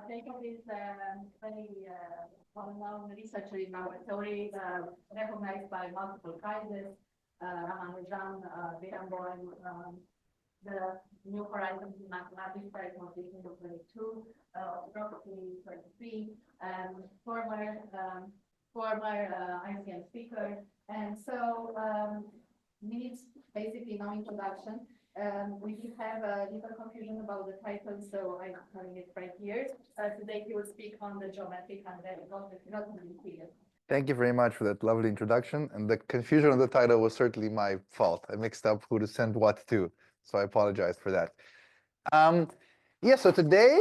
Jacob is very well-known researcher in our theory, recognized by multiple prizes. Ramanujan, Barenboim, the New Horizons in Mathematics prize was in 2022, Broccoli 23, former ICM speaker. And so needs basically no introduction. We do have a little confusion about the title, so I'm having it right here. Today he will speak on the geometric and the Grothendieck period. Thank you very much for that lovely introduction. And the confusion on the title was certainly my fault. I mixed up who to send what to, so I apologize for that. So today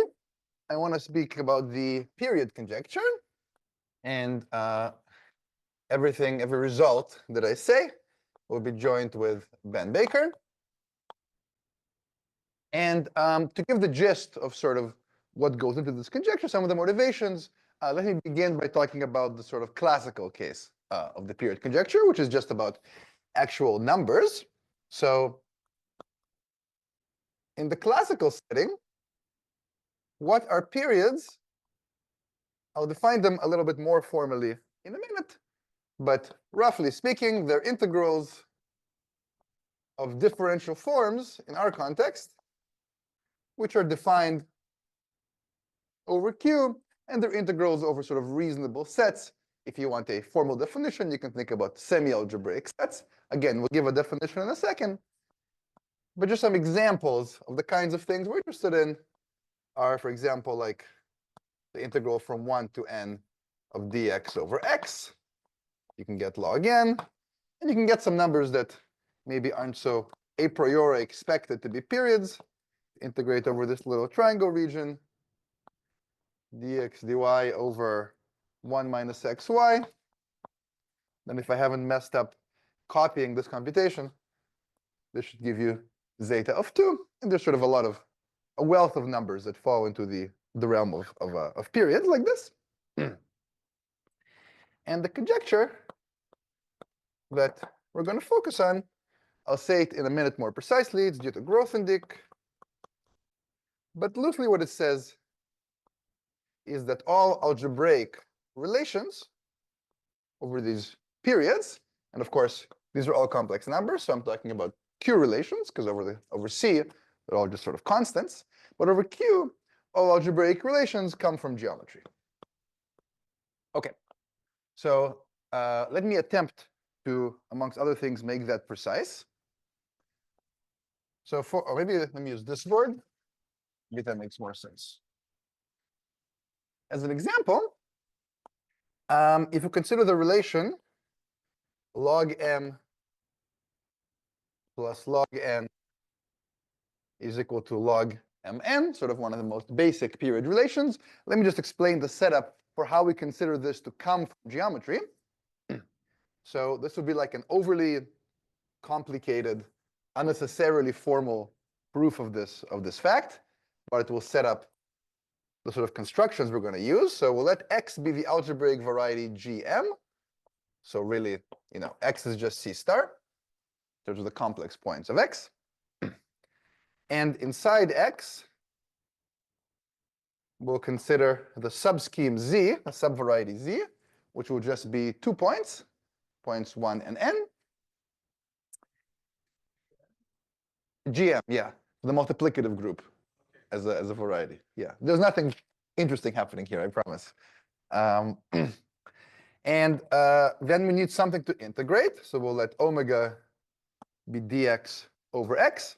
I want to speak about the period conjecture, and every result that I say will be joined with B.Bakker. And to give the gist of sort of what goes into this conjecture, some of the motivations, let me begin by talking about the sort of classical case of the period conjecture, which is just about actual numbers. So in the classical setting, what are periods? I'll define them a little bit more formally in a minute, but roughly speaking, they're integrals of differential forms in our context, which are defined over Q, and they're integrals over sort of reasonable sets. If you want a formal definition, you can think about semi-algebraic sets. Again, we'll give a definition in a second. But just some examples of the kinds of things we're interested in are, for example, like the integral from 1 to n of dx over x. You can get log n, and you can get some numbers that maybe aren't so a priori expected to be periods. Integrate over this little triangle region, dx dy over 1 minus xy. Then if I haven't messed up copying this computation, this should give you zeta of 2. And there's sort of a wealth of numbers that fall into the realm of periods like this. And the conjecture that we're going to focus on, I'll say it in a minute more precisely. It's due to Grothendieck. But loosely what it says is that all algebraic relations over these periods, and of course, these are all complex numbers, so I'm talking about Q relations, because over C, they're all just sort of constants. But over Q, all algebraic relations come from geometry. Okay, so let me attempt to, amongst other things, make that precise. So or maybe let me use this board. Maybe that makes more sense. As an example, if you consider the relation log m plus log n is equal to log mn, sort of one of the most basic period relations, let me just explain the setup for how we consider this to come from geometry. So this would be like an overly complicated, unnecessarily formal proof of this fact, but it will set up the sort of constructions we're going to use. So we'll let x be the algebraic variety Gm. So really, x is just C star. Those are the complex points of x. And inside x, we'll consider the subscheme Z, a subvariety Z, which will just be 2 points, points 1 and n. Gm, yeah, the multiplicative group as a variety. Yeah, there's nothing interesting happening here, I promise. And then we need something to integrate. So we'll let omega be dx over x.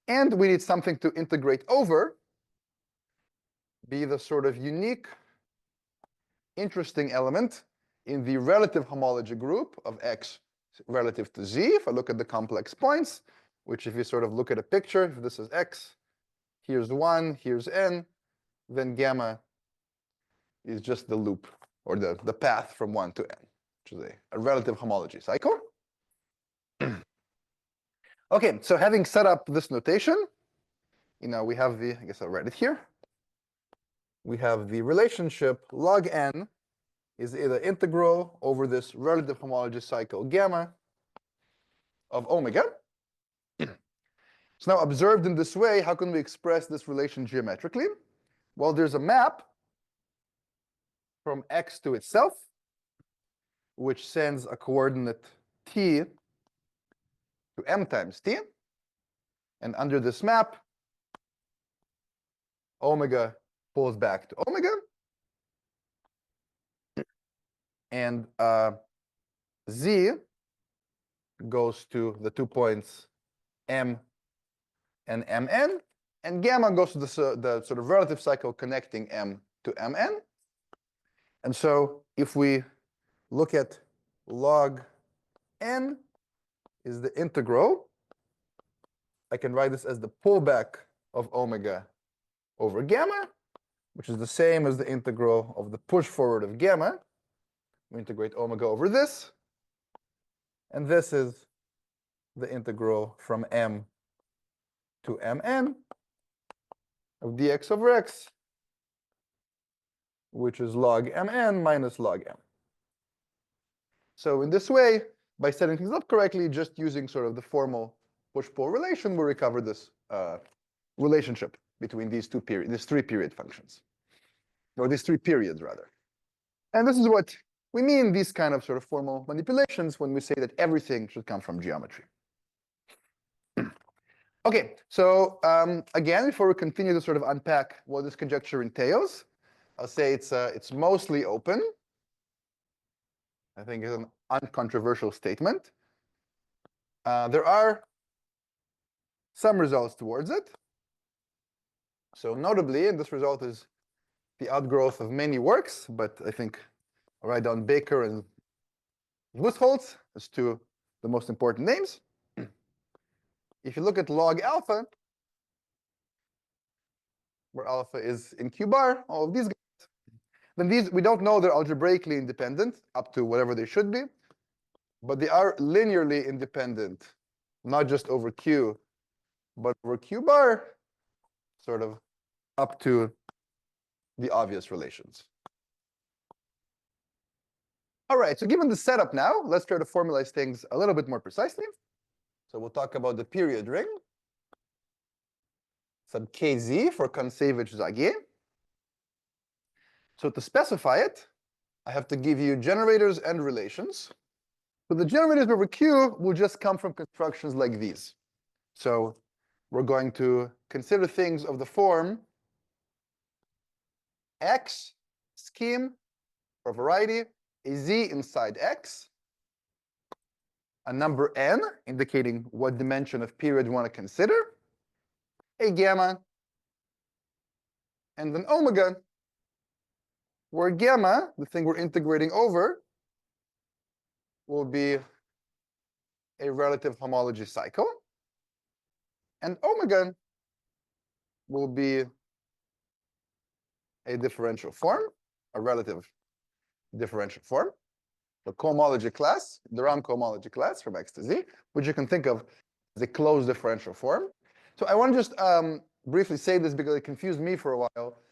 And we need something to integrate over, be the sort of unique, interesting element in the relative homology group of x relative to z. If I look at the complex points, which if you sort of look at a picture, if this is x, here's 1, here's n, then gamma is just the loop, or the path from 1 to n, which is a relative homology cycle. Okay, so having set up this notation, we have I guess I'll write it here. We have the relationship log n is the integral over this relative homology cycle gamma of omega. So now observed in this way, how can we express this relation geometrically? Well, there's a map from x to itself, which sends a coordinate t to m times t. And under this map, omega pulls back to omega. And z goes to the 2 points m and mn. And gamma goes to the sort of relative cycle connecting m to mn. And so if we look at log n is the integral, I can write this as the pullback of omega over gamma, which is the same as the integral of the push forward of gamma. We integrate omega over this. And this is the integral from m to mn of dx over x, which is log mn minus log m. So in this way, by setting things up correctly, just using sort of the formal push-pull relation, we recover this relationship between these three period functions, or these three periods rather. And this is what we mean these kind of sort of formal manipulations when we say that everything should come from geometry. Okay, so again, before we continue to sort of unpack what this conjecture entails, I'll say it's mostly open. I think it's an uncontroversial statement. There are some results towards it. So notably, and this result is the outgrowth of many works, but I think I'll write down B.Bakker and Wuestholz as two the most important names. If you look at log alpha, where alpha is in Q bar, all of these guys, then these, we don't know they're algebraically independent up to whatever they should be, but they are linearly independent, not just over Q, but over Q bar, sort of up to the obvious relations. All right, so given the setup now, let's try to formalize things a little bit more precisely. So we'll talk about the period ring, sub kz for Kontsevich-Zagier. So to specify it, I have to give you generators and relations. So the generators over Q will just come from constructions like these. So we're going to consider things of the form X scheme for variety, a Z inside X, a number n, indicating what dimension of period we want to consider, a gamma, and an omega, where gamma, the thing we're integrating over, will be a relative homology cycle, and omega will be a differential form, a relative differential form. The cohomology class, the round cohomology class from X to Z, which you can think of as a closed differential form. So I want to just briefly say this because it confused me for a while.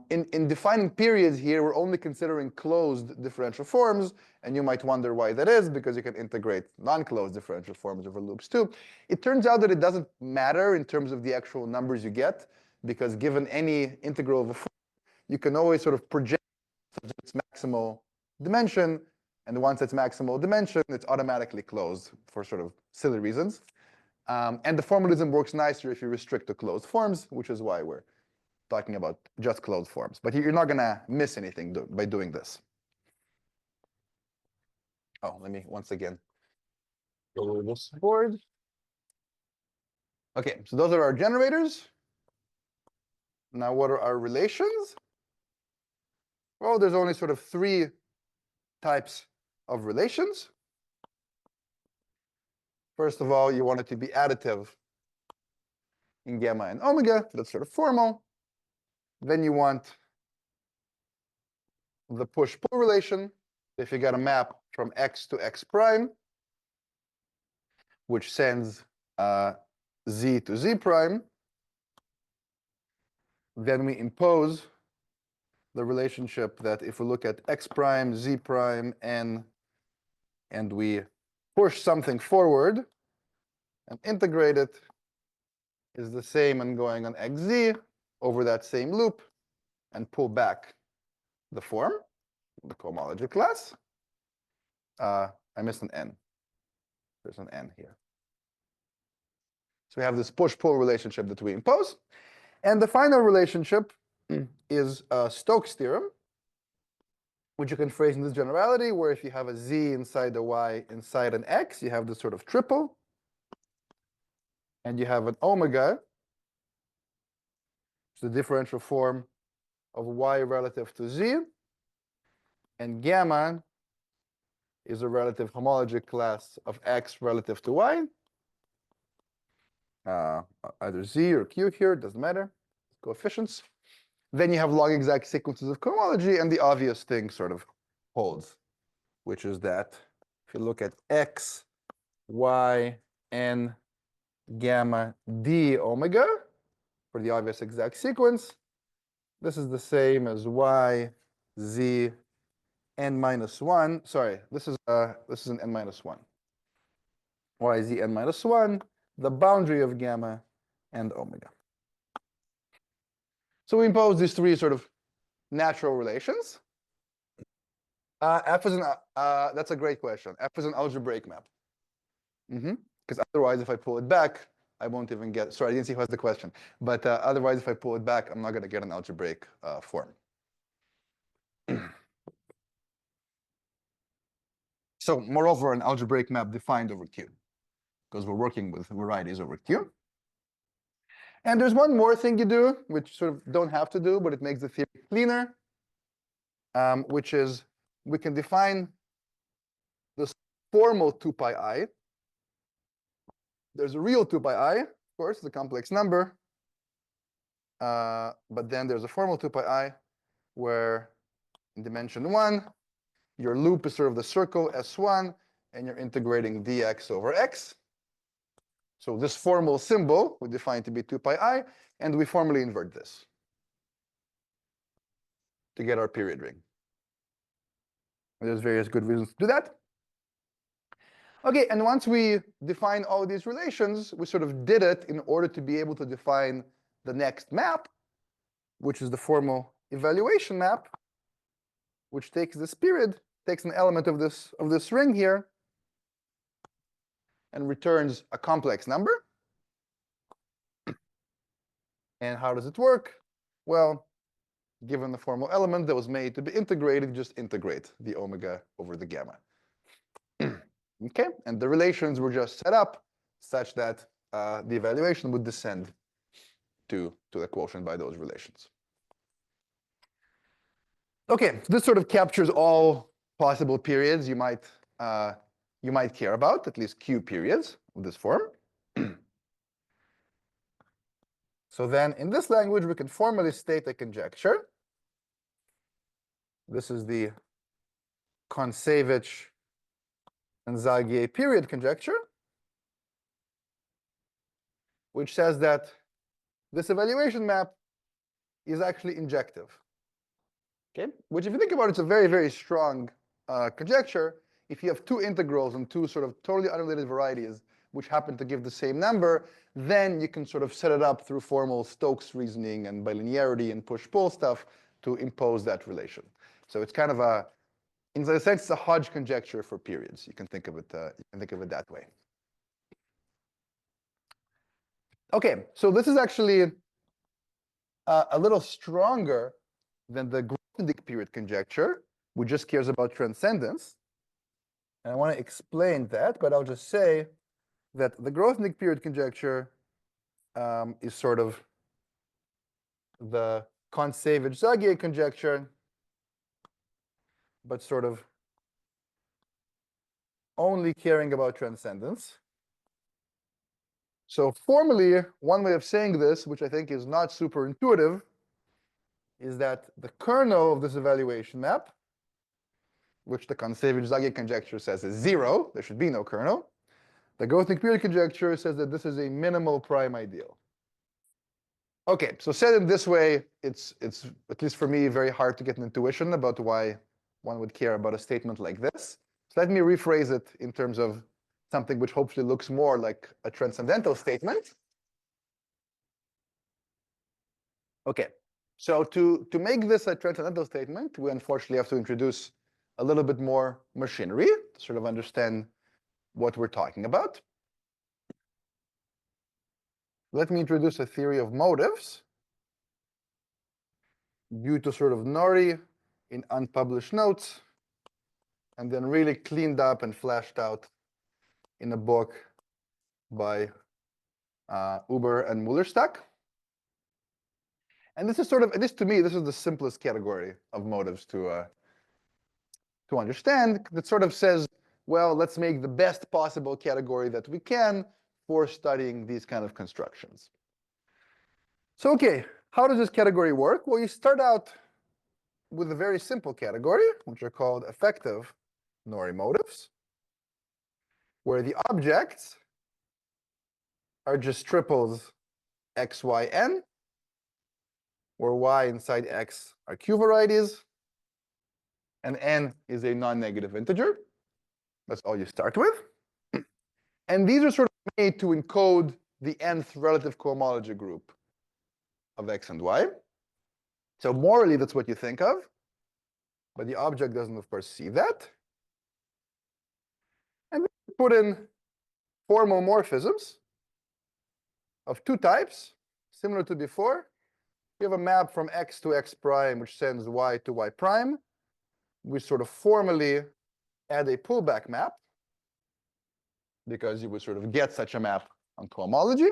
In defining periods here, we're only considering closed differential forms, and you might wonder why that is, because you can integrate non-closed differential forms over loops too. It turns out that it doesn't matter in terms of the actual numbers you get, because given any integral of a form, you can always sort of project its maximal dimension, and once it's maximal dimension, it's automatically closed for sort of silly reasons. And the formalism works nicer if you restrict to closed forms, which is why we're talking about just closed forms. But you're not going to miss anything by doing this. Oh, let me once again go over this board. Okay, so those are our generators. Now, what are our relations? Well, there's only sort of three types of relations. First of all, you want it to be additive in gamma and omega. That's sort of formal. Then you want the push-pull relation. If you got a map from X to X prime, which sends Z to Z prime, then we impose the relationship that if we look at X prime, Z prime, N, and we push something forward and integrate it, is the same and going on XZ over that same loop. and pull back the form, the cohomology class. I missed an n. There's an n here. So we have this push-pull relationship that we impose. And the final relationship is Stokes' theorem, which you can phrase in this generality, where if you have a z inside a y inside an x, you have this sort of triple. And you have an omega, it's the differential form of y relative to z. And gamma is a relative homology class of x relative to y. Either z or q here, doesn't matter, coefficients. Then you have log exact sequences of cohomology, and the obvious thing sort of holds, which is that if you look at x, y, n, gamma, d, omega, for the obvious exact sequence, this is the same as y, z, n minus 1. Sorry, this is an n minus 1. Y, z, n minus 1, the boundary of gamma and omega. So we impose these three sort of natural relations. F is an, that's a great question. F is an algebraic map. Because otherwise, if I pull it back, I won't even get, sorry, I didn't see who has the question. But otherwise, if I pull it back, I'm not going to get an algebraic form. So moreover, an algebraic map defined over Q, because we're working with varieties over Q. And there's one more thing you do, which sort of don't have to do, but it makes the theory cleaner, which is we can define this formal 2 pi I. There's a real 2 pi I, of course, the complex number. But then there's a formal 2 pi I where in dimension 1, your loop is sort of the circle S1, and you're integrating dx over x. So this formal symbol we define to be 2 pi I, and we formally invert this to get our period ring. And there's various good reasons to do that. Okay, and once we define all these relations, we sort of did it in order to be able to define the next map, which is the formal evaluation map, which takes this period, takes an element of this ring here, and returns a complex number. And how does it work? Well, given the formal element that was made to be integrated, just integrate the omega over the gamma. Okay, and the relations were just set up such that the evaluation would descend to the quotient by those relations. Okay, so this sort of captures all possible periods you might care about, at least Q periods of this form. So then in this language, we can formally state a conjecture. This is the Kontsevich and Zagier period conjecture, which says that this evaluation map is actually injective. Okay, which if you think about it, it's a very, very strong conjecture. If you have two integrals and two sort of totally unrelated varieties which happen to give the same number, then you can sort of set it up through formal Stokes reasoning and bilinearity and push-pull stuff to impose that relation. So it's kind of a, in a sense, it's a Hodge conjecture for periods. You can think of it that way. Okay, so this is actually a little stronger than the Grothendieck period conjecture, which just cares about transcendence. And I want to explain that, but I'll just say that the Grothendieck period conjecture is sort of the Kontsevich-Zagier conjecture, but sort of only caring about transcendence. So formally, one way of saying this, which I think is not super intuitive, is that the kernel of this evaluation map, which the Kontsevich-Zagier conjecture says is 0, there should be no kernel. The Grothendieck period conjecture says that this is a minimal prime ideal. Okay, so said in this way, it's at least for me very hard to get an intuition about why one would care about a statement like this. So let me rephrase it in terms of something which hopefully looks more like a transcendental statement. Okay, So to make this a transcendental statement, we unfortunately have to introduce a little bit more machinery to sort of understand what we're talking about. Let me introduce a theory of motives due to sort of Nori in unpublished notes, and then really cleaned up and fleshed out in a book by Uber and Mullerstack. And this is sort of, at least to me, this is the simplest category of motives to understand. That sort of says, well, let's make the best possible category that we can for studying these kind of constructions. So, okay, how does this category work? Well, you start out with a very simple category, which are called effective Nori motives, where the objects are just triples x, y, n, where y inside x are q varieties, and n is a non-negative integer. That's all you start with. And these are sort of made to encode the nth relative cohomology group of x and y. So morally, that's what you think of. But the object doesn't, of course, see that. And we put in formal morphisms of two types, similar to before. We have a map from x to x prime, which sends y to y prime. We sort of formally add a pullback map, because you would sort of get such a map on cohomology.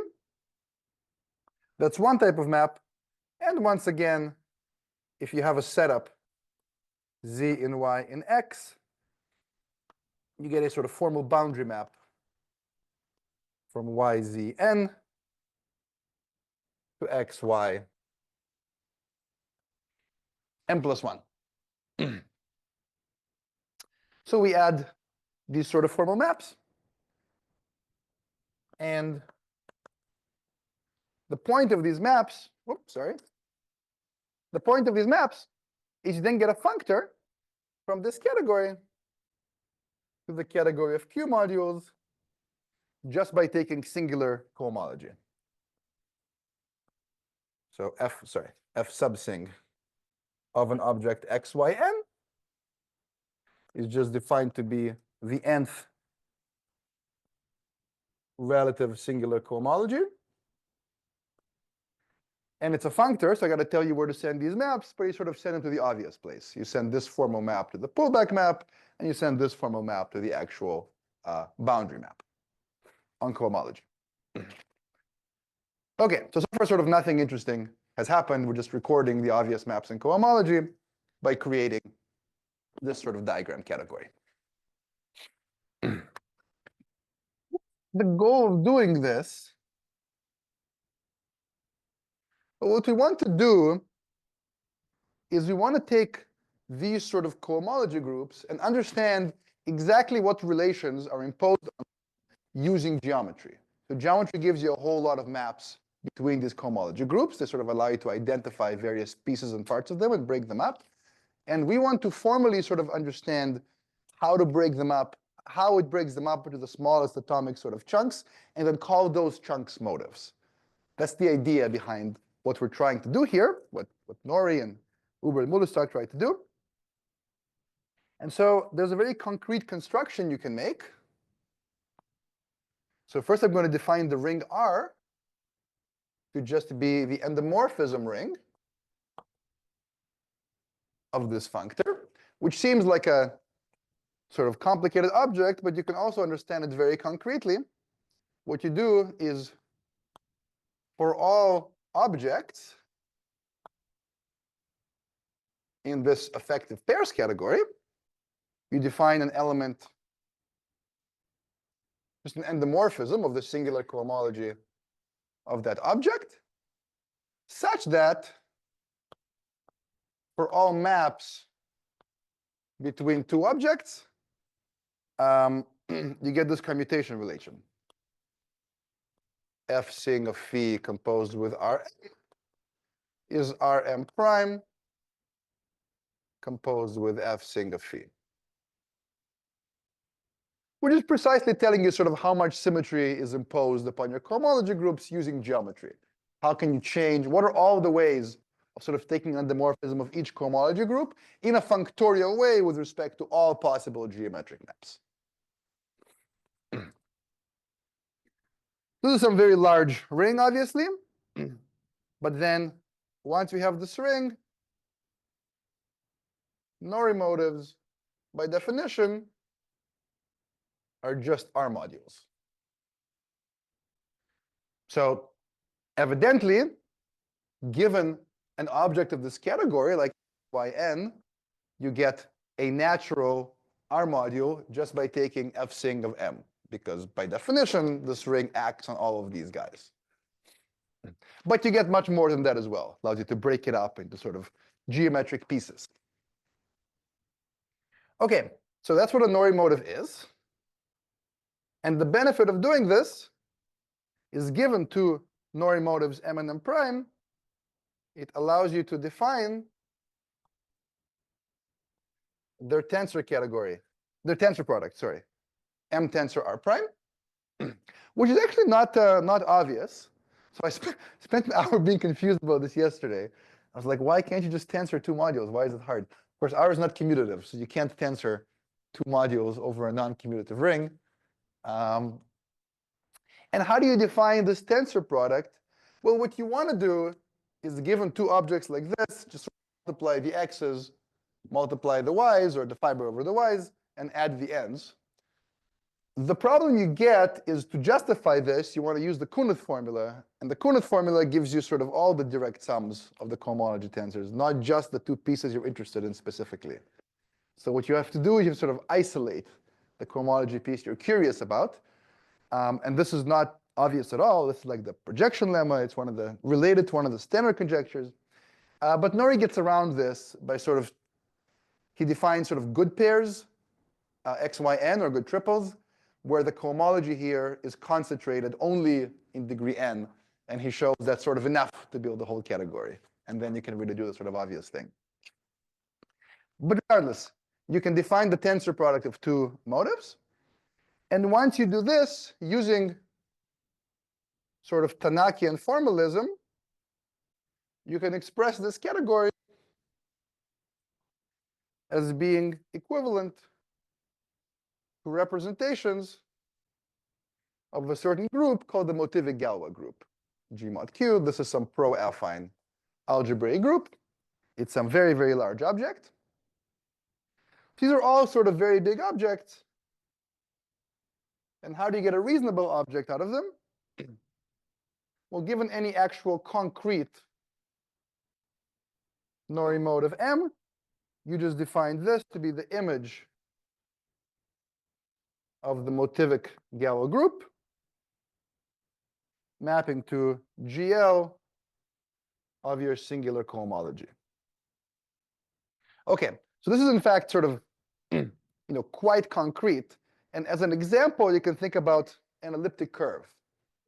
That's one type of map. And once again, if you have a setup z in y in x, you get a sort of formal boundary map from yzn to xy n plus 1. So we add these sort of formal maps. And the point of these maps, the point of these maps is you then get a functor from this category to the category of Q modules just by taking singular cohomology. So f subsing of an object x, y, n is just defined to be the nth relative singular cohomology. And it's a functor, so I got to tell you where to send these maps, but you sort of send them to the obvious place. You send this formal map to the pullback map, and you send this formal map to the actual boundary map on cohomology. Okay, so far sort of nothing interesting has happened. We're just recording the obvious maps in cohomology by creating this sort of diagram category. The goal of doing this, what we want to do is we want to take these sort of cohomology groups and understand exactly what relations are imposed on using geometry. So geometry gives you a whole lot of maps between these cohomology groups. They sort of allow you to identify various pieces and parts of them and break them up. And we want to formally sort of understand how to break them up, how it breaks them up into the smallest atomic sort of chunks, and then call those chunks motives. That's the idea behind what we're trying to do here, what Nori and Uber and Mullerstack tried to do. And so there's a very concrete construction you can make. So first I'm going to define the ring R to just be the endomorphism ring of this functor, which seems like a sort of complicated object, but you can also understand it very concretely. What you do is, for all objects in this effective pairs category, you define an element, just an endomorphism of the singular cohomology of that object, such that for all maps between two objects, you get this commutation relation. F sing of phi composed with Rm is Rm prime composed with F sing of phi. Which is precisely telling you sort of how much symmetry is imposed upon your cohomology groups using geometry. How can you change? What are all the ways sort of taking on the morphism of each cohomology group in a functorial way with respect to all possible geometric maps. This is some very large ring, obviously. But then once we have this ring, Norrie motives, by definition, are just R modules. So evidently, given an object of this category, like Yn, you get a natural R module just by taking F sing of M, because by definition, this ring acts on all of these guys. But you get much more than that as well. Allows you to break it up into sort of geometric pieces. Okay, so that's what a Norrie motive is. And the benefit of doing this is given to Norrie motives M and M prime, it allows you to define their tensor category, their tensor product, sorry, M tensor R prime, which is actually not obvious. So I spent an hour being confused about this yesterday. I was like, why can't you just tensor two modules? Why is it hard? Of course, R is not commutative, so you can't tensor two modules over a non-commutative ring. And how do you define this tensor product? Well, what you want to do is, given two objects like this, just multiply the x's, multiply the y's, or the fiber over the y's, and add the n's. The problem you get is, to justify this, you want to use the Kunath formula. And the Kunath formula gives you sort of all the direct sums of the cohomology tensors, not just the two pieces you're interested in specifically. So what you have to do is you sort of isolate the cohomology piece you're curious about. And this is not obvious at all. This is like the projection lemma. It's related to one of the standard conjectures. But Norrie gets around this by he defines sort of good pairs, x, y, n, or good triples, where the cohomology here is concentrated only in degree n. And he shows that's sort of enough to build the whole category. And then you can really do the sort of obvious thing. But regardless, you can define the tensor product of two motives. And once you do this, using sort of Tanakian formalism, you can express this category as being equivalent to representations of a certain group called the motivic Galois group, G mod Q. This is some pro-affine algebraic group. It's some very, very large object. These are all sort of very big objects. And how do you get a reasonable object out of them? Well, given any actual concrete Norrie motive M, you just define this to be the image of the motivic Galois group, mapping to GL of your singular cohomology. Okay, so this is in fact sort of quite concrete. And as an example, you can think about an elliptic curve.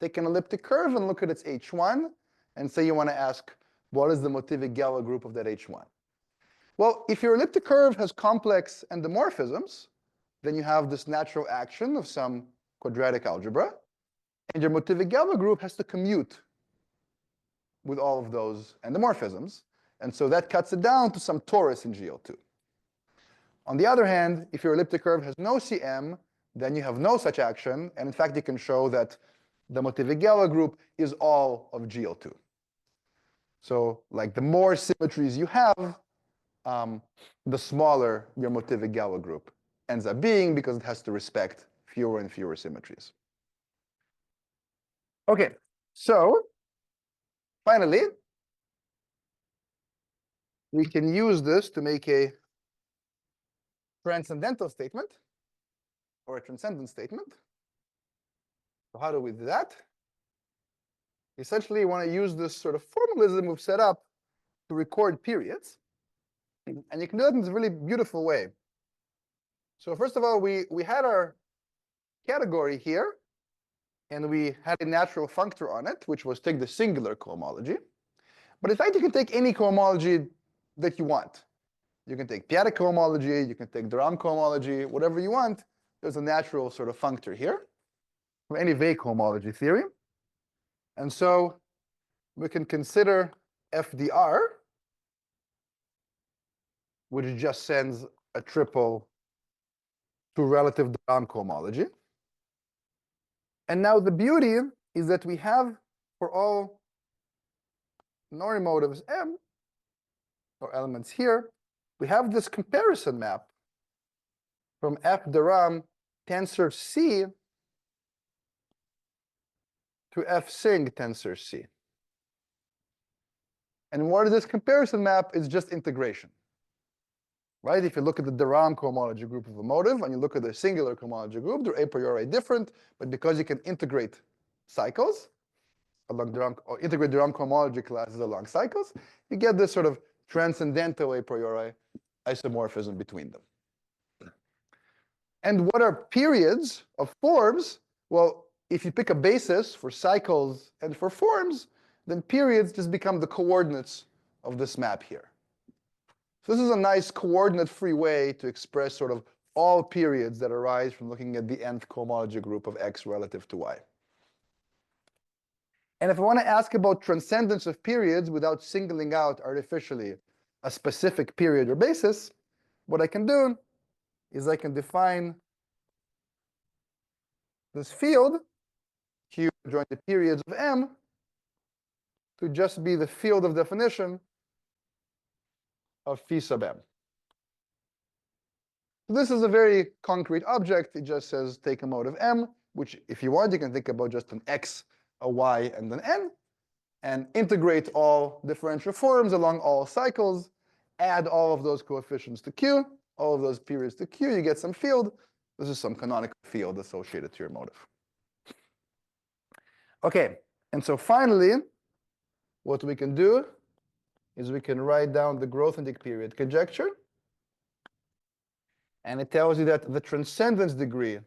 Take an elliptic curve and look at its H1, and say you want to ask, what is the motivic Galois group of that H1? Well, if your elliptic curve has complex endomorphisms, then you have this natural action of some quadratic algebra, and your motivic Galois group has to commute with all of those endomorphisms. And so that cuts it down to some torus in GL2. On the other hand, if your elliptic curve has no CM, then you have no such action. And in fact, you can show that the motivic Galois group is all of GL2. So like the more symmetries you have, the smaller your motivic Galois group ends up being, because it has to respect fewer and fewer symmetries. Okay, so finally, we can use this to make a transcendental statement, or a transcendence statement. So how do we do that? Essentially, you want to use this sort of formalism we've set up to record periods. And you can do that in a really beautiful way. So first of all, we had our category here, and we had a natural functor on it, which was take the singular cohomology. But in fact, you can take any cohomology that you want. You can take p-adic cohomology, you can take de Rham cohomology, whatever you want. There's a natural sort of functor here for any Weil cohomology theory. And so we can consider FDR which just sends a triple to relative de Rham cohomology. And now the beauty is that we have, for all Norrie motives M, or elements here, we have this comparison map from F de Rham tensor C to F sing tensor C. And what is this comparison map? Is just integration. Right? If you look at the de Rham cohomology group of a motive and you look at the singular cohomology group, they're a priori different, but because you can integrate cycles along de Rham, or integrate de Rham cohomology classes along cycles, you get this sort of transcendental a priori isomorphism between them. And what are periods of forms? Well, if you pick a basis for cycles and for forms, then periods just become the coordinates of this map here. So this is a nice coordinate-free way to express sort of all periods that arise from looking at the nth cohomology group of X relative to Y. And if I want to ask about transcendence of periods without singling out artificially a specific period or basis, what I can do is I can define this field, Q join the periods of M, to just be the field of definition of phi sub M. So this is a very concrete object. It just says take a mode of M, which if you want, you can think about just an X, a Y, and an N, and integrate all differential forms along all cycles, add all of those coefficients to Q, all of those periods to Q, you get some field. This is some canonical field associated to your motive. Okay, and so finally, what we can do is we can write down the Grothendieck period conjecture. And it tells you that the transcendence degree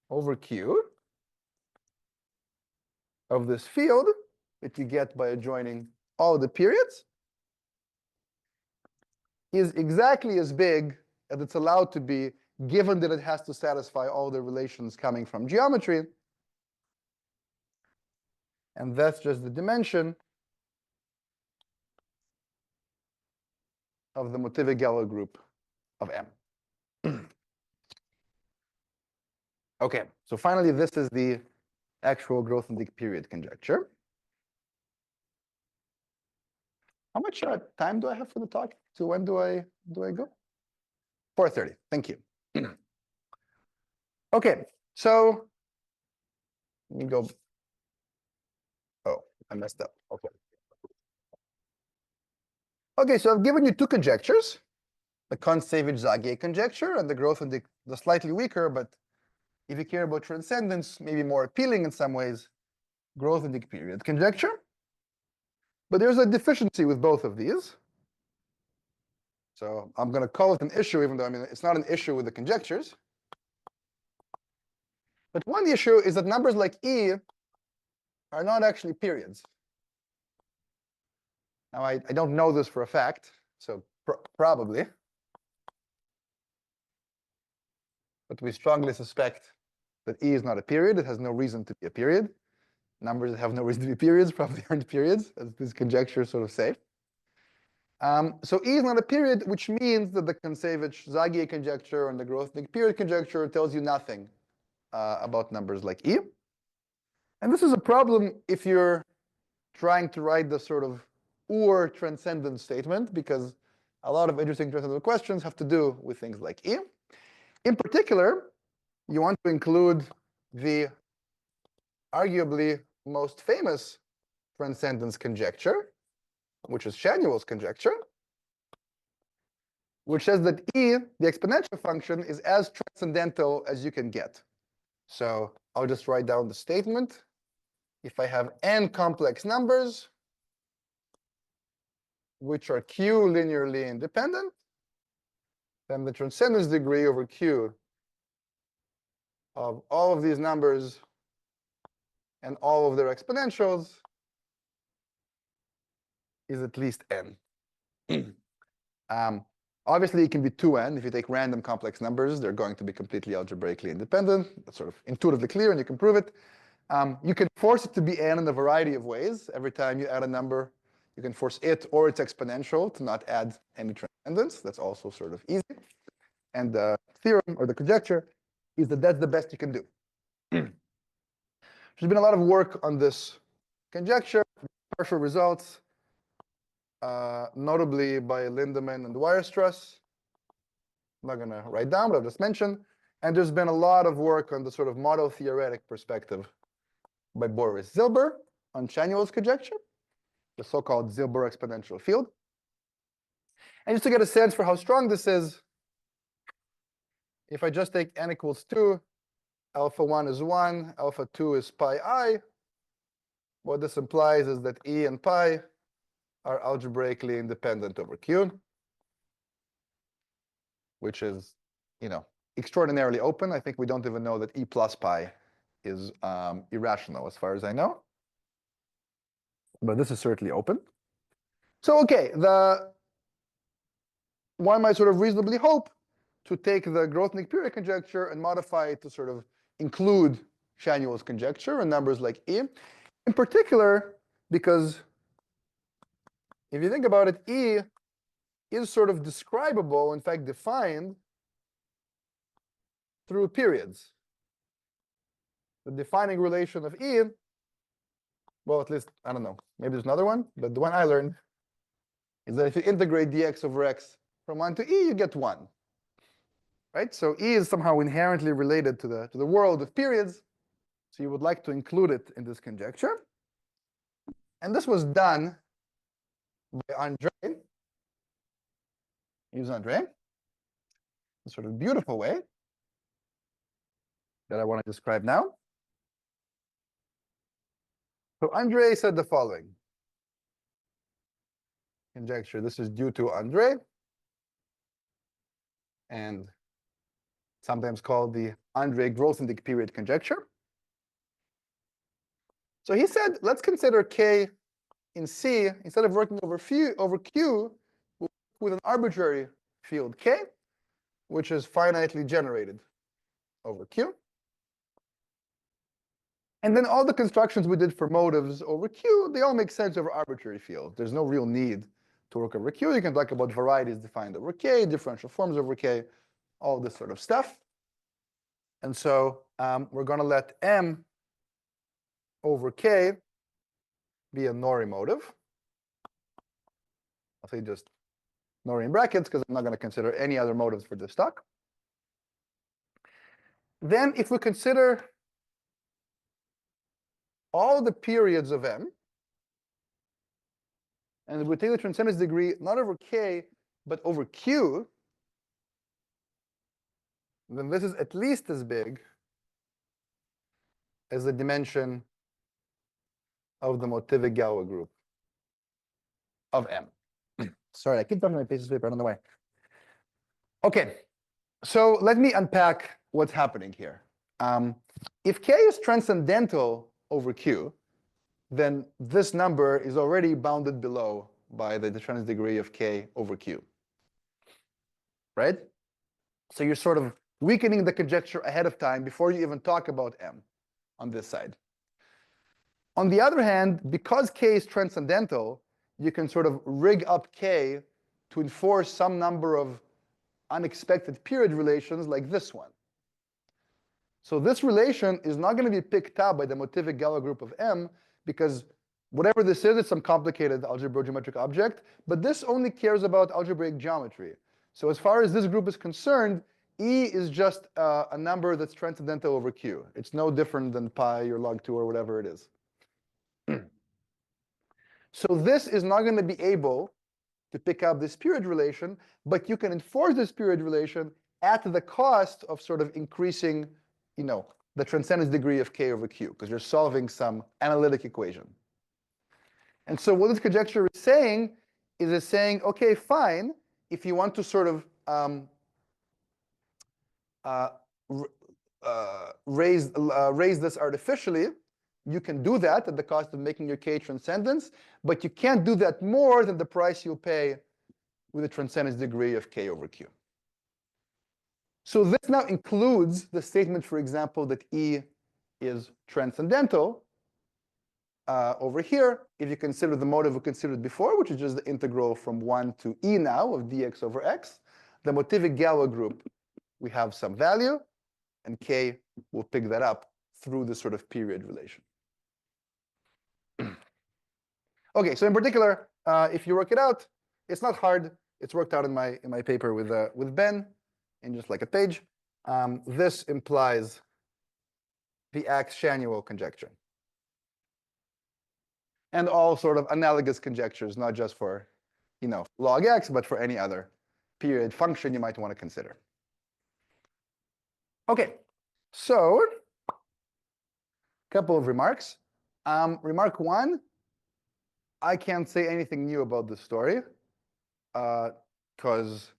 over Q of this field that you get by adjoining all the periods is exactly as big as it's allowed to be, given that it has to satisfy all the relations coming from geometry. And that's just the dimension of the motivic-Geller group of M. Okay, so finally, this is the actual Grothendieck period conjecture. How much time do I have for the talk? So when do I go? 4:30. Thank you. Okay, so let me go. Oh, I messed up. Okay. Okay, so I've given you two conjectures, the Kontsevich-Zagier conjecture and the Grothendieck, the slightly weaker, but if you care about transcendence, maybe more appealing in some ways, Grothendieck period conjecture. But there's a deficiency with both of these. So I'm going to call it an issue, even though I mean it's not an issue with the conjectures. But one issue is that numbers like E are not actually periods. Now, I don't know this for a fact, so probably. But we strongly suspect that E is not a period. It has no reason to be a period. Numbers that have no reason to be periods probably aren't periods, as these conjectures sort of say. So E is not a period, which means that the Kontsevich-Zagier conjecture and the Grothendieck period conjecture tells you nothing about numbers like E. And this is a problem if you're trying to write the sort of or transcendence statement, because a lot of interesting transcendental questions have to do with things like E. In particular, you want to include the arguably most famous transcendence conjecture, which is Schanuel's conjecture, which says that E, the exponential function, is as transcendental as you can get. So I'll just write down the statement. If I have n complex numbers, which are Q linearly independent, then the transcendence degree over Q of all of these numbers and all of their exponentials is at least n. Obviously, it can be 2n. If you take random complex numbers, they're going to be completely algebraically independent. That's sort of intuitively clear, and you can prove it. You can force it to be n in a variety of ways. Every time you add a number, You can force it or its exponential to not add any transcendence. That's also sort of easy. And the theorem or the conjecture is that that's the best you can do. There's been a lot of work on this conjecture, partial results, notably by Lindemann and Weierstrass. I'm not going to write down, but I'll just mention. And there's been a lot of work on the sort of model theoretic perspective by Boris Zilber on Schanuel's conjecture, the so-called Zilber exponential field. And just to get a sense for how strong this is, if I just take n equals 2, alpha 1 is 1, alpha 2 is pi I, what this implies is that E and pi are algebraically independent over Q, which is, extraordinarily open. I think we don't even know that E plus pi is irrational as far as I know. But this is certainly open. So, okay, one might sort of reasonably hope to take the Grothendieck period conjecture and modify it to sort of include Schanuel's conjecture and numbers like E. In particular, because if you think about it, E is sort of describable, in fact, defined through periods. The defining relation of E, well, at least, I don't know, maybe there's another one, but the one I learned is that if you integrate dx over x from 1 to E, you get 1. Right? So E is somehow inherently related to the world of periods. So you would like to include it in this conjecture. And this was done by Andre. Use Andre. A sort of beautiful way that I want to describe now. So Andre said the following. Conjecture. This is due to Andre. And sometimes called the Andre-Grothendieck period conjecture. So he said, let's consider K in C, instead of working over Q, we'll work with an arbitrary field K, which is finitely generated over Q. And then all the constructions we did for motives over Q, they all make sense over arbitrary field. There's no real need to work over Q. You can talk about varieties defined over K, differential forms over K, all this sort of stuff. And so we're going to let M over K be a Norrie motive. I'll say just Norrie in brackets because I'm not going to consider any other motives for this talk. Then if we consider all the periods of M, and we take the transcendence degree not over K, but over Q, then this is at least as big as the dimension of the motivic Galois group of M. Sorry, I keep talking my pieces of paper, I don't know why. Okay, so let me unpack what's happening here. If K is transcendental over Q, then this number is already bounded below by the transcendence degree of K over Q. Right? So you're sort of weakening the conjecture ahead of time before you even talk about M on this side. On the other hand, because K is transcendental, you can sort of rig up K to enforce some number of unexpected period relations like this one. So this relation is not going to be picked up by the motivic Galois group of M because whatever this is, it's some complicated algebrogeometric object, but this only cares about algebraic geometry. So as far as this group is concerned, E is just a number that's transcendental over Q. It's no different than pi or log 2 or whatever it is. So this is not going to be able to pick up this period relation, but you can enforce this period relation at the cost of sort of increasing, the transcendence degree of K over Q, because you're solving some analytic equation. And so what this conjecture is saying is it's saying, okay, fine, if you want to sort of raise this artificially, you can do that at the cost of making your K transcendence, but you can't do that more than the price you'll pay with the transcendence degree of K over Q. So this now includes the statement, for example, that E is transcendental, over here, if you consider the motive we considered before, which is just the integral from 1 to e now of dx over x, the motivic Galois group, we have some value, and k will pick that up through this sort of period relation. Okay, so in particular, if you work it out, it's not hard. It's worked out in my paper with Ben in just like a page. This implies the Schanuel conjecture. And all sort of analogous conjectures, not just for, log x, but for any other period function you might want to consider. Okay, so a couple of remarks. Remark one, I can't say anything new about this story because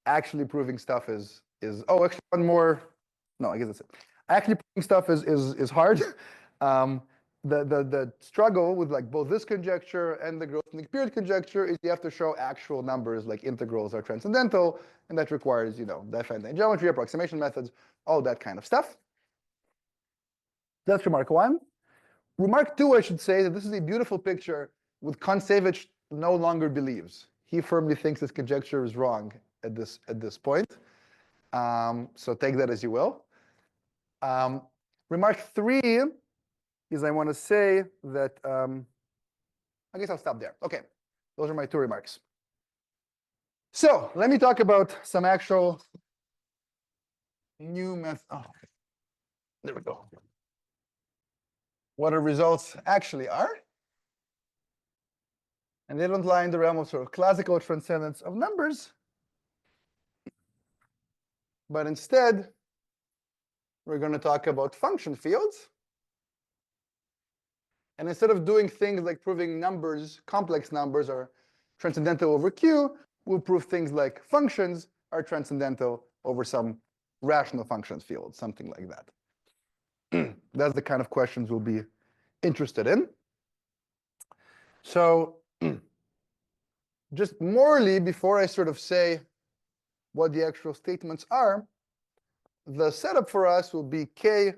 actually proving stuff is actually one more. No, I guess that's it. Actually proving stuff is hard. The struggle with like both this conjecture and the Grothendieck period conjecture is you have to show actual numbers like integrals are transcendental, and that requires definite geometry, approximation methods, all that kind of stuff. That's remark one. Remark two, I should say that this is a beautiful picture with Kontsevich no longer believes. He firmly thinks this conjecture is wrong at this point. So take that as you will. Remark three is I want to say that, I guess I'll stop there. Okay, those are my two remarks. So let me talk about some actual new methods. Oh, there we go. What our results actually are. And they don't lie in the realm of sort of classical transcendence of numbers, but instead, we're going to talk about function fields. And instead of doing things like proving numbers, complex numbers are transcendental over Q, we'll prove things like functions are transcendental over some rational functions field, something like that. That's the kind of questions we'll be interested in. So just morally, before I sort of say what the actual statements are, the setup for us will be K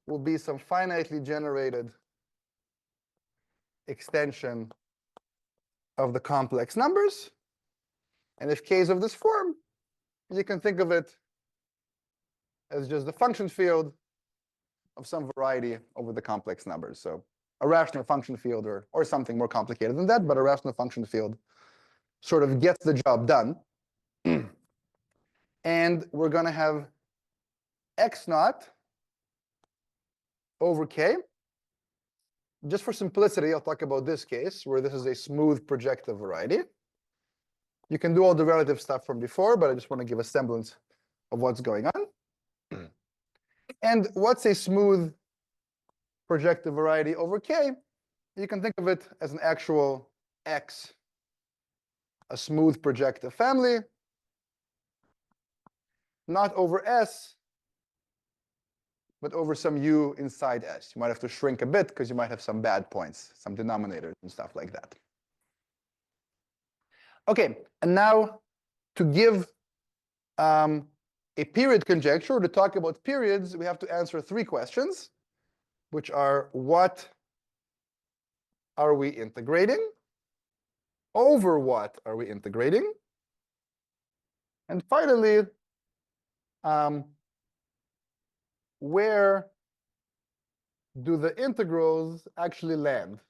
will be some finitely generated extension of the complex numbers. And if K is of this form, you can think of it as just the function field of some variety over the complex numbers. So a rational function field or something more complicated than that, but a rational function field sort of gets the job done. And we're going to have x naught over k. Just for simplicity, I'll talk about this case where this is a smooth projective variety. You can do all the relative stuff from before, but I just want to give a semblance of what's going on. And what's a smooth projective variety over k? You can think of it as an actual x, a smooth projective family, not over S, but over some U inside S. You might have to shrink a bit because you might have some bad points, some denominators and stuff like that. Okay, and now to give a period conjecture, to talk about periods, we have to answer three questions, which are what are we integrating? Over what are we integrating? And finally, where do the integrals actually land?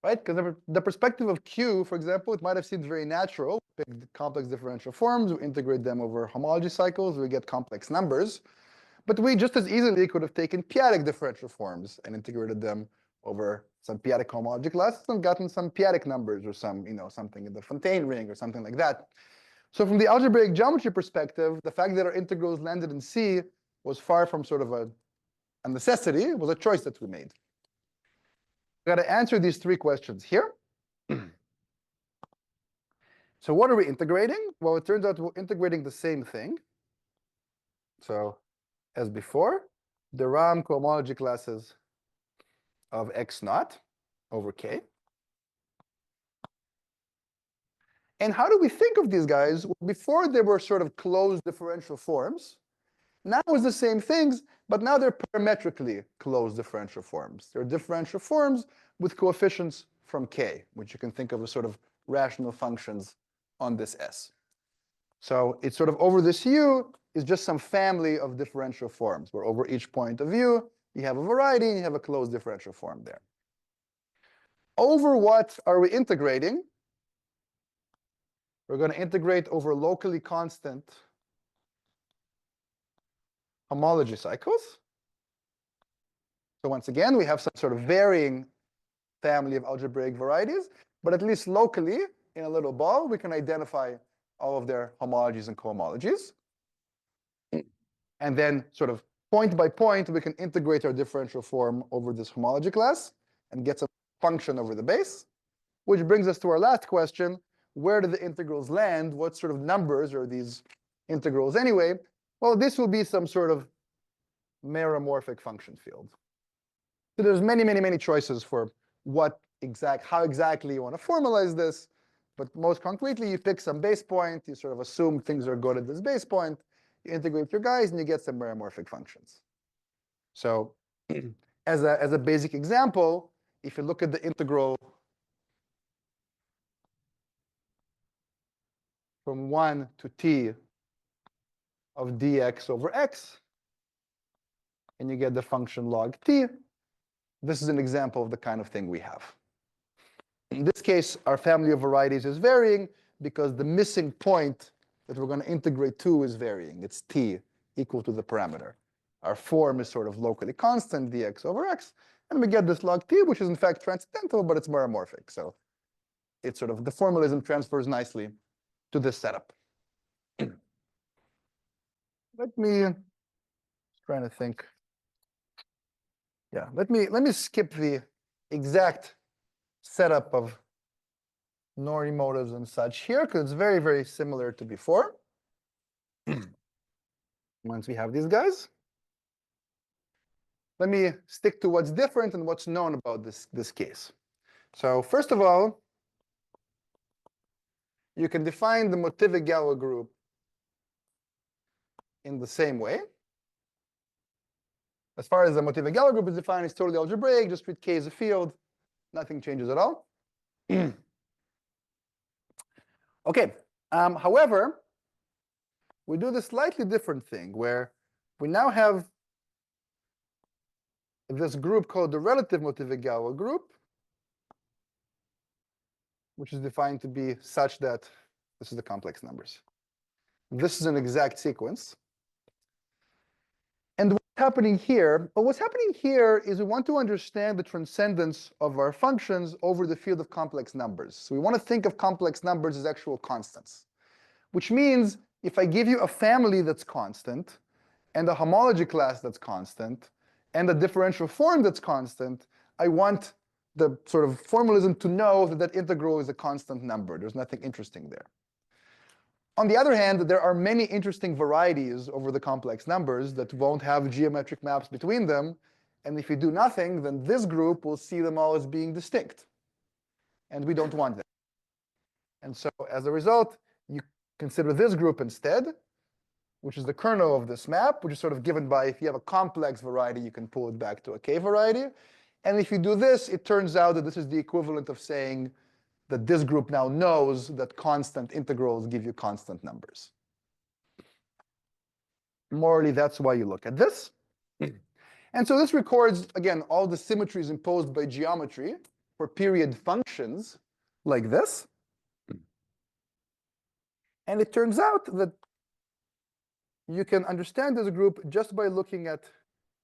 Right? Because the perspective of Q, for example, it might have seemed very natural. We pick complex differential forms, we integrate them over homology cycles, we get complex numbers. But we just as easily could have taken p-adic differential forms and integrated them over some p-adic homology classes and gotten some p-adic numbers or some, something in the Fontaine ring or something like that. So from the algebraic geometry perspective, the fact that our integrals landed in C was far from sort of a necessity. It was a choice that we made. We've got to answer these three questions here. So what are we integrating? Well, it turns out we're integrating the same thing. So as before, the RAM cohomology classes of x naught over k. And how do we think of these guys? Well, before they were sort of closed differential forms, now it's the same things, but now they're parametrically closed differential forms. They're differential forms with coefficients from k, which you can think of as sort of rational functions on this S. So it's sort of over this U is just some family of differential forms, where over each point of view, you have a variety and you have a closed differential form there. Over what are we integrating? We're going to integrate over locally constant homology cycles. So once again, we have some sort of varying family of algebraic varieties, but at least locally, in a little ball, we can identify all of their homologies and cohomologies. And then sort of point by point, we can integrate our differential form over this homology class and get some function over the base, which brings us to our last question. Where do the integrals land? What sort of numbers are these integrals anyway? Well, this will be some sort of meromorphic function field. So there's many, many, many choices for how exactly you want to formalize this. But most concretely, you pick some base point. You sort of assume things are good at this base point. You integrate your guys, and you get some meromorphic functions. So as a basic example, if you look at the integral from 1 to t of dx over x, and you get the function log t, this is an example of the kind of thing we have. In this case, our family of varieties is varying because the missing point that we're going to integrate to is varying. It's t equal to the parameter. Our form is sort of locally constant, dx over x, and we get this log t, which is in fact transcendental, but it's meromorphic. So it's sort of the formalism transfers nicely to this setup. Let me trying to think. Yeah, let me skip the exact setup of Norrie motives and such here, because it's very, very similar to before. Once we have these guys, let me stick to what's different and what's known about this case. So first of all, you can define the Motivy-Galois group in the same way. As far as the Motivy-Galois group is defined, it's totally algebraic. Just treat K as a field. Nothing changes at all. Okay. However, we do the slightly different thing where we now have this group called the relative Motivy-Galois group, which is defined to be such that this is the complex numbers. This is an exact sequence. And what's happening here? Well, what's happening here is we want to understand the transcendence of our functions over the field of complex numbers. So we want to think of complex numbers as actual constants, which means if I give you a family that's constant, and a homology class that's constant, and a differential form that's constant, I want the sort of formalism to know that that integral is a constant number. There's nothing interesting there. On the other hand, there are many interesting varieties over the complex numbers that won't have geometric maps between them. And if you do nothing, then this group will see them all as being distinct. And we don't want that. And so as a result, you consider this group instead, which is the kernel of this map, which is sort of given by if you have a complex variety, you can pull it back to a K variety. And if you do this, it turns out that this is the equivalent of saying that this group now knows that constant integrals give you constant numbers. Morally, that's why you look at this. And so this records, again, all the symmetries imposed by geometry for period functions like this. And it turns out that you can understand this group just by looking at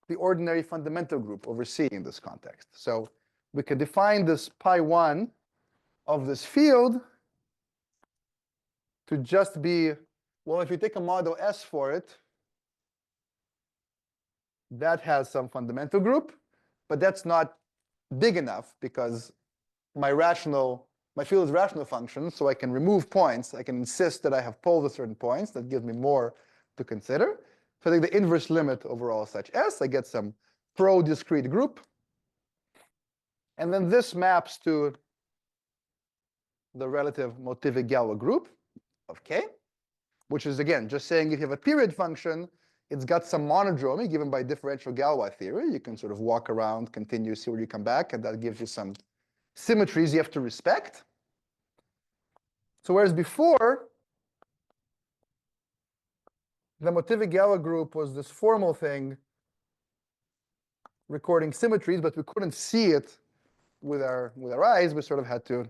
the ordinary fundamental group over C in this context. So we can define this pi1 of this field to just be, well, if you take a model S for it, that has some fundamental group, but that's not big enough because my field is rational functions, so I can remove points. I can insist that I have poles at certain points. That gives me more to consider. So I take the inverse limit over all such S. I get some pro-discrete group. And then this maps to the relative Motivy-Galois group of K, which is, again, just saying if you have a period function, It's got some monodromy given by differential Galois theory. You can sort of walk around, continue, see where you come back, and that gives you some symmetries you have to respect. So whereas before, the Motivic-Galois group was this formal thing recording symmetries, but we couldn't see it with our eyes. We sort of had to,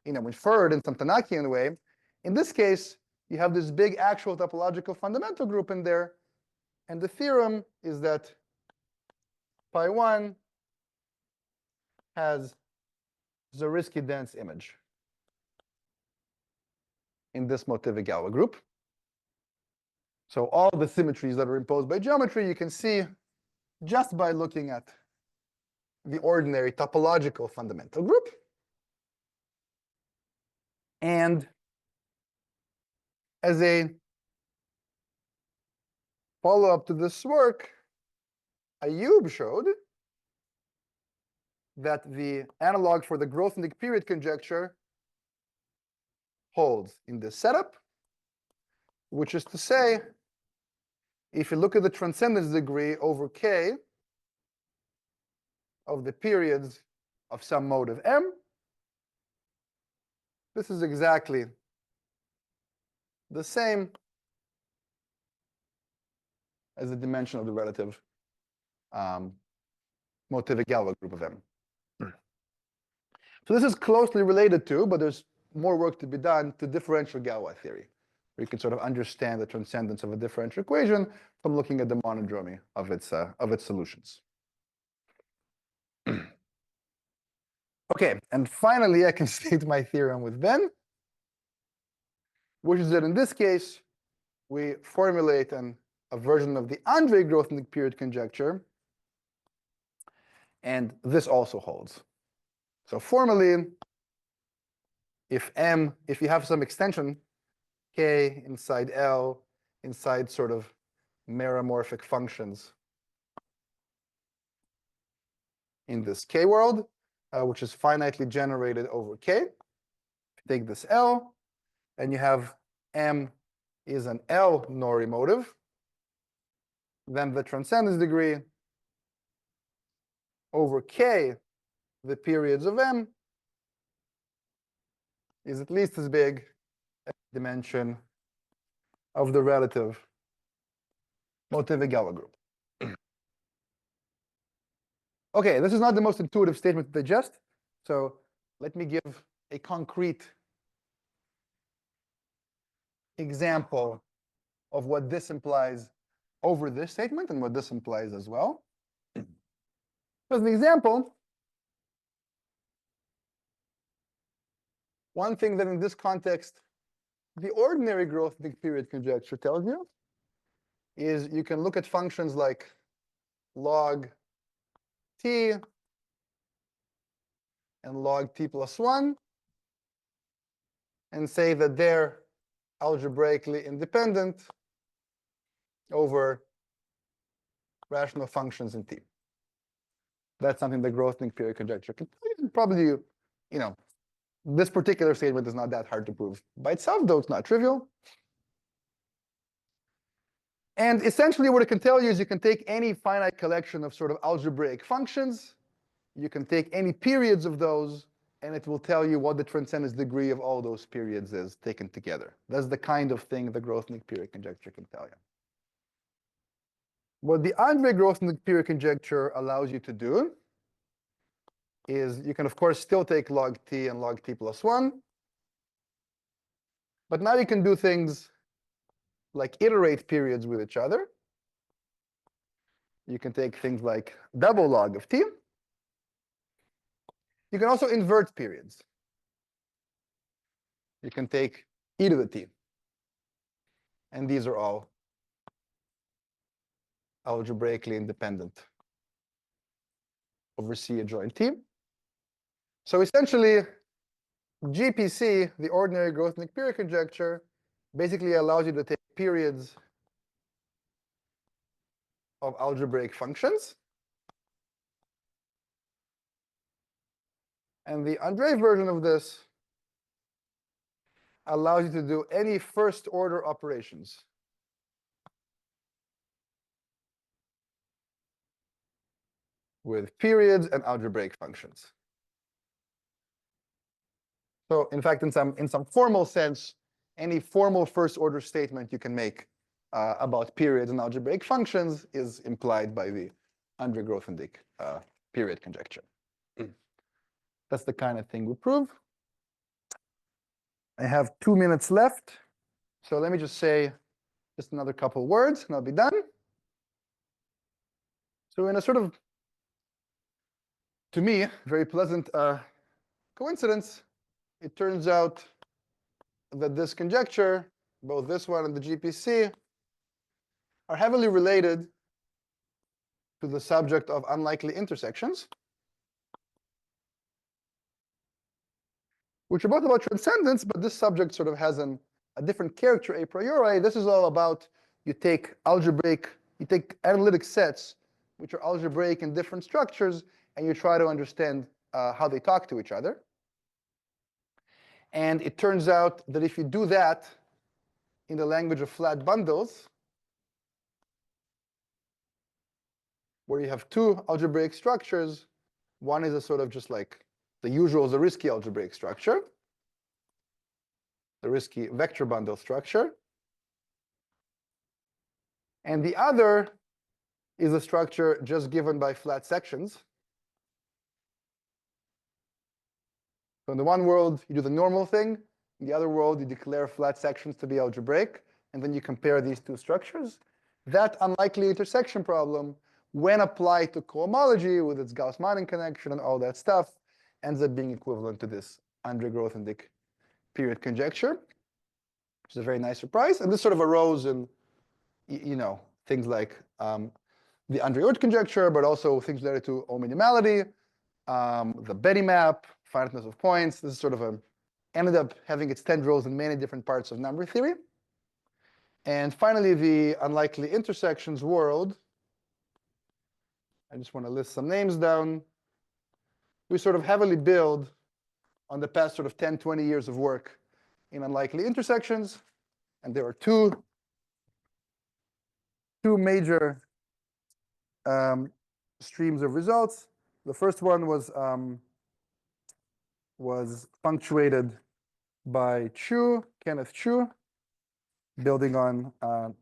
infer it in some Tanakian way. In this case, you have this big actual topological fundamental group in there, and the theorem is that pi1 has Zariski dense image in this Motivic-Galois group. So all the symmetries that are imposed by geometry, you can see just by looking at the ordinary topological fundamental group. And as a follow-up to this work, Ayub showed that the analog for the Grothendieck period conjecture holds in this setup, which is to say, if you look at the transcendence degree over K of the periods of some mode of M, this is exactly the same as the dimension of the relative Motivic-Galois group of M. So this is closely related to, but there's more work to be done, to differential Galois theory, where you can sort of understand the transcendence of a differential equation from looking at the monodromy of its solutions. Okay, and finally, I can state my theorem with Ben, which is that in this case, we formulate a version of the Andre-Grothendieck period conjecture, and this also holds. So formally, if you have some extension K inside L, inside sort of meromorphic functions in this K world, which is finitely generated over K, take this L, and you have M is an L Nori motive, then the transcendence degree over K, the periods of M, is at least as big as the dimension of the relative Motivic-Galois group. Okay, this is not the most intuitive statement to digest, so let me give a concrete example of what this implies over this statement and what this implies as well. As an example, one thing that in this context, the ordinary Grothendieck period conjecture tells you is you can look at functions like log t and log t plus 1 and say that they're algebraically independent over rational functions in T. That's something the Grothendieck period conjecture can tell you. Probably, this particular statement is not that hard to prove by itself, though it's not trivial. And essentially what it can tell you is you can take any finite collection of sort of algebraic functions, you can take any periods of those, and it will tell you what the transcendence degree of all those periods is taken together. That's the kind of thing the Grothendieck period conjecture can tell you. What the Andre-Grothendieck period conjecture allows you to do is you can, of course, still take log t and log t plus 1. But now you can do things like iterate periods with each other. You can take things like double log of t. You can also invert periods. You can take e to the t. And these are all algebraically independent over C adjoint T. So essentially, GPC, the ordinary Grothendieck period conjecture, basically allows you to take periods of algebraic functions. And the Andre version of this allows you to do any first order operations with periods and algebraic functions. So in fact, in some formal sense, any formal first order statement you can make about periods and algebraic functions is implied by the Andre-Grothendieck period conjecture. That's the kind of thing we prove. I have 2 minutes left. So let me just say just another couple words and I'll be done. So in a sort of, to me, very pleasant coincidence, it turns out that this conjecture, both this one and the GPC, are heavily related to the subject of unlikely intersections, which are both about transcendence, but this subject sort of has a different character a priori. This is all about you take analytic sets, which are algebraic in different structures, and you try to understand how they talk to each other. And it turns out that if you do that in the language of flat bundles, where you have two algebraic structures, one is a sort of just like the usual Zariski algebraic structure, the Zariski vector bundle structure, and the other is a structure just given by flat sections. So in the one world, you do the normal thing. In the other world, you declare flat sections to be algebraic, and then you compare these two structures. That unlikely intersection problem, when applied to cohomology with its Gauss-Manning connection and all that stuff, ends up being equivalent to this Andre-Grothendieck period conjecture, which is a very nice surprise. And this sort of arose in, things like the Andre-Grothendieck conjecture, but also things related to O-minimality, the Betty map, finiteness of points. This is sort of ended up having its tendrils in many different parts of number theory. And finally, the unlikely intersections world. I just want to list some names down. We sort of heavily build on the past sort of 10, 20 years of work in unlikely intersections. And there are two major streams of results. The first one was punctuated by Kenneth Chu, building on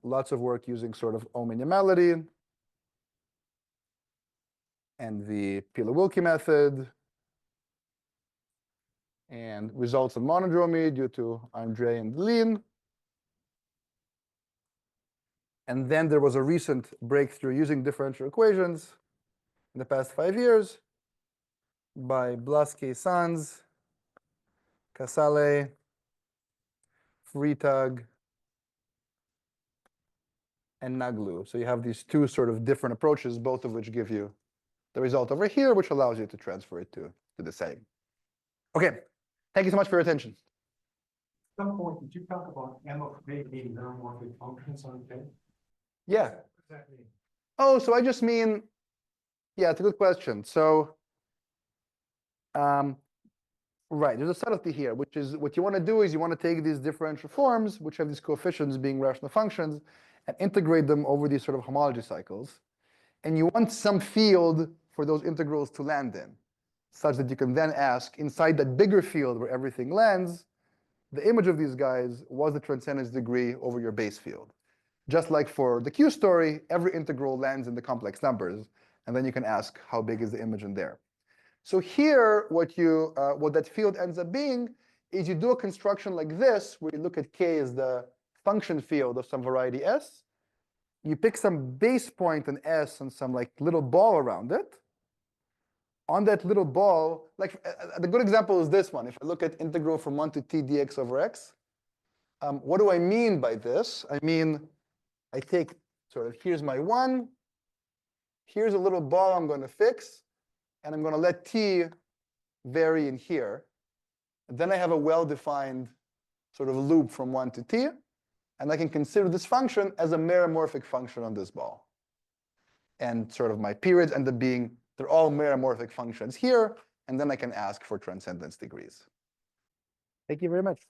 lots of work using sort of O-minimality and the Pila-Wilke method, and results of monodromy due to Andre and Lean. And then there was a recent breakthrough using differential equations in the past 5 years by Blaske, Sanz, Casale, Freitag, and Naglu. So you have these two sort of different approaches, both of which give you the result over here, which allows you to transfer it to the same. Okay, thank you so much for your attention. At some point, did you talk about M of K being neuromorphic functions on K? Yeah. What does that mean? Oh, so I just mean, yeah, it's a good question. So, right, there's a subtlety here, which is what you want to do is you want to take these differential forms, which have these coefficients being rational functions, and integrate them over these sort of homology cycles. And you want some field for those integrals to land in, such that you can then ask, inside that bigger field where everything lands, the image of these guys was the transcendence degree over your base field. Just like for the Q story, every integral lands in the complex numbers, and then you can ask how big is the image in there. So here, what that field ends up being is you do a construction like this, where you look at K as the function field of some variety S. You pick some base point in S and some like little ball around it. On that little ball, like the good example is this one. If I look at integral from 1 to t dx over x, what do I mean by this? I mean, I take sort of, here's my 1. Here's a little ball I'm going to fix. And I'm going to let t vary in here. And then I have a well-defined sort of loop from 1 to t. And I can consider this function as a meromorphic function on this ball. And sort of my periods end up being, they're all meromorphic functions here. And then I can ask for transcendence degrees. Thank you very much.